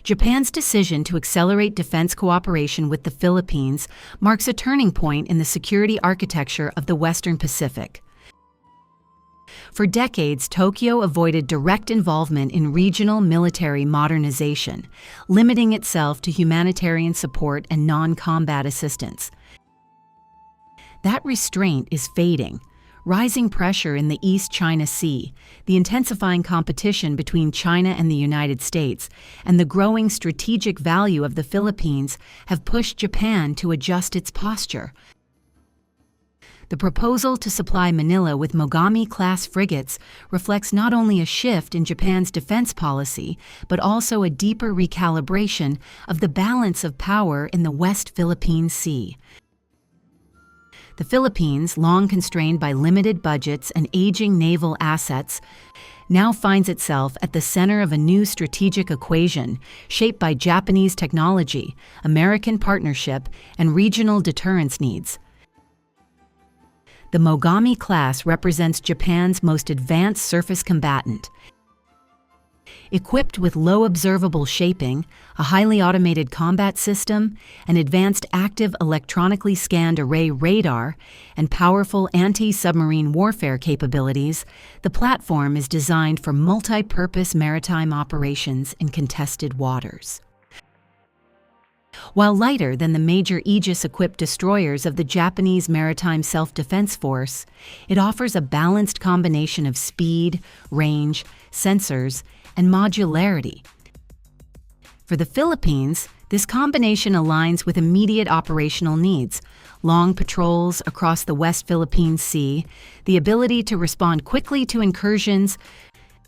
Japan's decision to accelerate defense cooperation with the Philippines marks a turning point in the security architecture of the Western Pacific. For decades, Tokyo avoided direct involvement in regional military modernization, limiting itself to humanitarian support and non-combat assistance. That restraint is fading. Rising pressure in the East China Sea, the intensifying competition between China and the United States, and the growing strategic value of the Philippines have pushed Japan to adjust its posture. The proposal to supply Manila with Mogami-class frigates reflects not only a shift in Japan's defense policy, but also a deeper recalibration of the balance of power in the West Philippine Sea. The Philippines, long constrained by limited budgets and aging naval assets, now finds itself at the center of a new strategic equation shaped by Japanese technology, American partnership, and regional deterrence needs. The Mogami-class represents Japan's most advanced surface combatant. Equipped with low observable shaping, a highly automated combat system, an advanced active electronically scanned array radar, and powerful anti-submarine warfare capabilities, the platform is designed for multi-purpose maritime operations in contested waters. While lighter than the major Aegis-equipped destroyers of the Japanese Maritime Self-Defense Force, it offers a balanced combination of speed, range, sensors, and modularity. For the Philippines, this combination aligns with immediate operational needs: long patrols across the West Philippine Sea, the ability to respond quickly to incursions,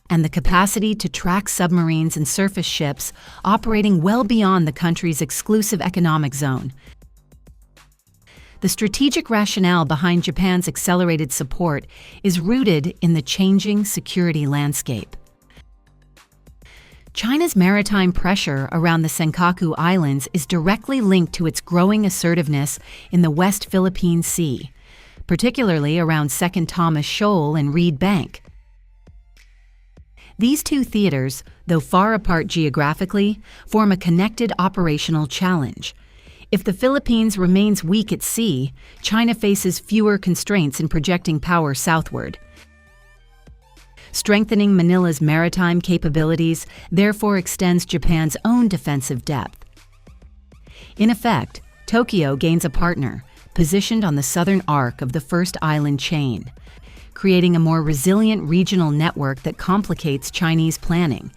and the capacity to track submarines and surface ships operating well beyond the country's exclusive economic zone. The strategic rationale behind Japan's accelerated support is rooted in the changing security landscape. China's maritime pressure around the Senkaku Islands is directly linked to its growing assertiveness in the West Philippine Sea, particularly around Second Thomas Shoal and Reed Bank. These two theaters, though far apart geographically, form a connected operational challenge. If the Philippines remains weak at sea, China faces fewer constraints in projecting power southward. Strengthening Manila's maritime capabilities therefore extends Japan's own defensive depth. In effect, Tokyo gains a partner, positioned on the southern arc of the first island chain, creating a more resilient regional network that complicates Chinese planning.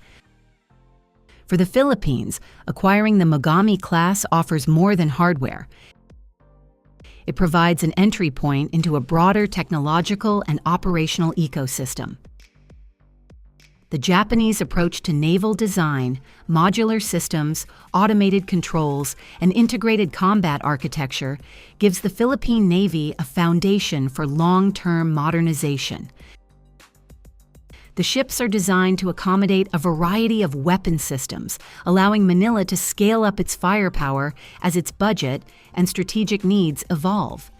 For the Philippines, acquiring the Mogami-class offers more than hardware. It provides an entry point into a broader technological and operational ecosystem. The Japanese approach to naval design, modular systems, automated controls, and integrated combat architecture gives the Philippine Navy a foundation for long-term modernization. The ships are designed to accommodate a variety of weapon systems, allowing Manila to scale up its firepower as its budget and strategic needs evolve.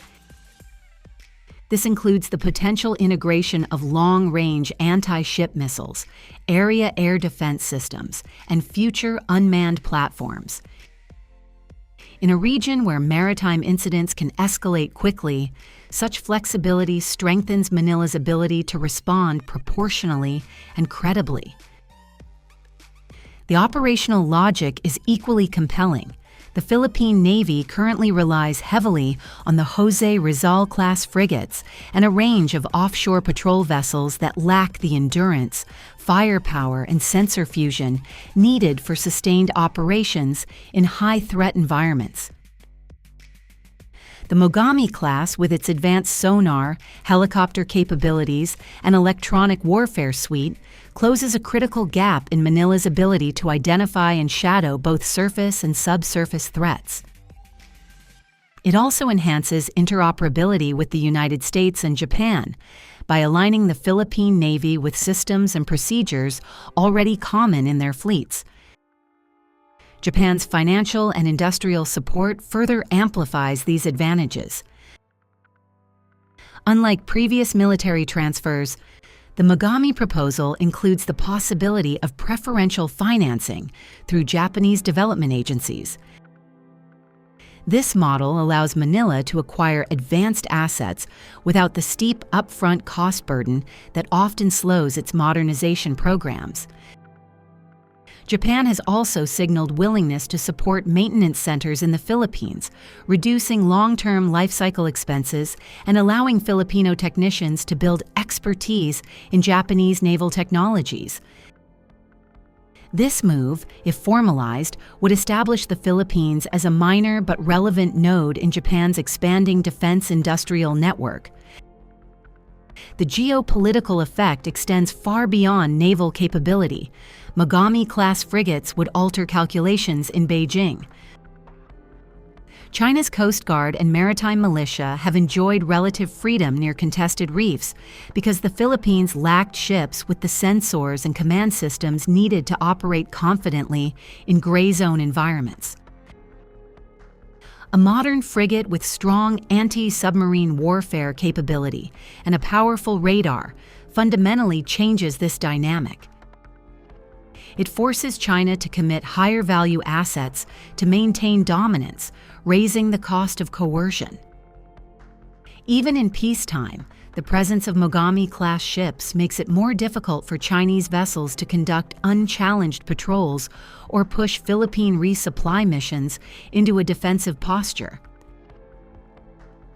This includes the potential integration of long-range anti-ship missiles, area air defense systems, and future unmanned platforms. In a region where maritime incidents can escalate quickly, such flexibility strengthens Manila's ability to respond proportionally and credibly. The operational logic is equally compelling. The Philippine Navy currently relies heavily on the Jose Rizal-class frigates and a range of offshore patrol vessels that lack the endurance, firepower, and sensor fusion needed for sustained operations in high-threat environments. The Mogami-class, with its advanced sonar, helicopter capabilities, and electronic warfare suite, closes a critical gap in Manila's ability to identify and shadow both surface and subsurface threats. It also enhances interoperability with the United States and Japan by aligning the Philippine Navy with systems and procedures already common in their fleets. Japan's financial and industrial support further amplifies these advantages. Unlike previous military transfers, The Mogami proposal includes the possibility of preferential financing through Japanese development agencies. This model allows Manila to acquire advanced assets without the steep upfront cost burden that often slows its modernization programs. Japan has also signaled willingness to support maintenance centers in the Philippines, reducing long-term life cycle expenses and allowing Filipino technicians to build expertise in Japanese naval technologies. This move, if formalized, would establish the Philippines as a minor but relevant node in Japan's expanding defense industrial network. The geopolitical effect extends far beyond naval capability. Mogami-class frigates would alter calculations in Beijing. China's Coast Guard and maritime militia have enjoyed relative freedom near contested reefs because the Philippines lacked ships with the sensors and command systems needed to operate confidently in gray zone environments. A modern frigate with strong anti-submarine warfare capability and a powerful radar fundamentally changes this dynamic. It forces China to commit higher value assets to maintain dominance, raising the cost of coercion. Even in peacetime, the presence of Mogami-class ships makes it more difficult for Chinese vessels to conduct unchallenged patrols or push Philippine resupply missions into a defensive posture.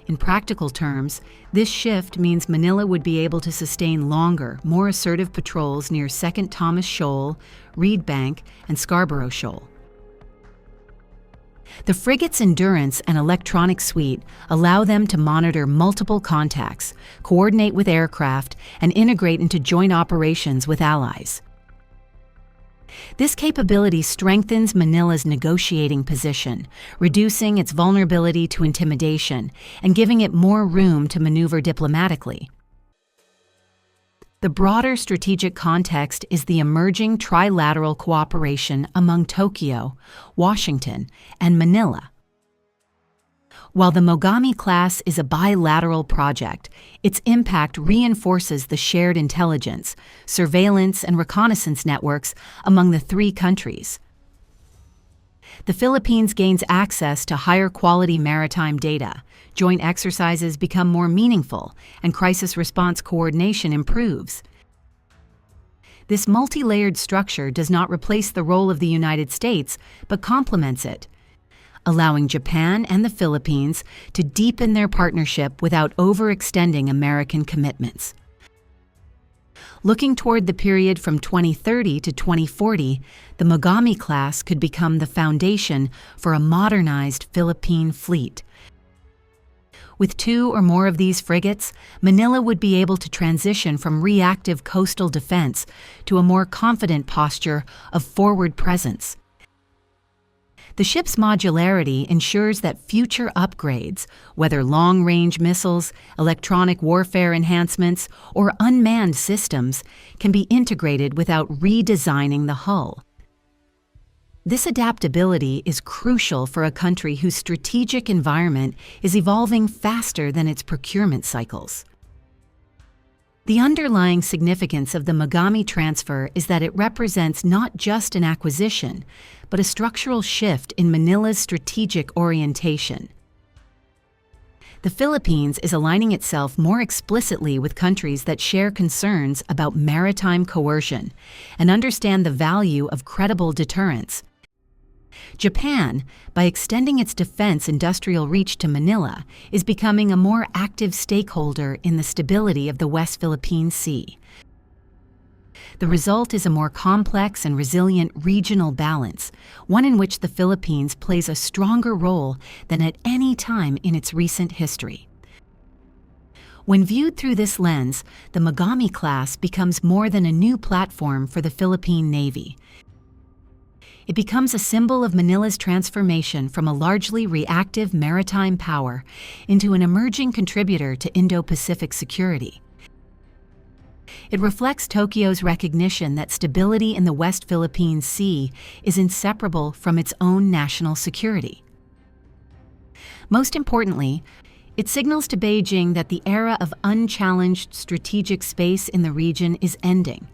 In practical terms, this shift means Manila would be able to sustain longer, more assertive patrols near 2nd Thomas Shoal, Reed Bank, and Scarborough Shoal. The frigate's endurance and electronic suite allow them to monitor multiple contacts, coordinate with aircraft, and integrate into joint operations with allies. This capability strengthens Manila's negotiating position, reducing its vulnerability to intimidation and giving it more room to maneuver diplomatically. The broader strategic context is the emerging trilateral cooperation among Tokyo, Washington, and Manila. While the Mogami-class is a bilateral project, its impact reinforces the shared intelligence, surveillance, and reconnaissance networks among the three countries. The Philippines gains access to higher quality maritime data, joint exercises become more meaningful, and crisis response coordination improves. This multi-layered structure does not replace the role of the United States, but complements it, allowing Japan and the Philippines to deepen their partnership without overextending American commitments. Looking toward the period from 2030 to 2040, the Mogami-class could become the foundation for a modernized Philippine fleet. With 2 or more of these frigates, Manila would be able to transition from reactive coastal defense to a more confident posture of forward presence. The ship's modularity ensures that future upgrades, whether long-range missiles, electronic warfare enhancements, or unmanned systems, can be integrated without redesigning the hull. This adaptability is crucial for a country whose strategic environment is evolving faster than its procurement cycles. The underlying significance of the Mogami transfer is that it represents not just an acquisition, but a structural shift in Manila's strategic orientation. The Philippines is aligning itself more explicitly with countries that share concerns about maritime coercion and understand the value of credible deterrence. Japan, by extending its defense industrial reach to Manila, is becoming a more active stakeholder in the stability of the West Philippine Sea. The result is a more complex and resilient regional balance, one in which the Philippines plays a stronger role than at any time in its recent history. When viewed through this lens, the Mogami-class becomes more than a new platform for the Philippine Navy. It becomes a symbol of Manila's transformation from a largely reactive maritime power into an emerging contributor to Indo-Pacific security. It reflects Tokyo's recognition that stability in the West Philippine Sea is inseparable from its own national security. Most importantly, It signals to Beijing that the era of unchallenged strategic space in the region is ending.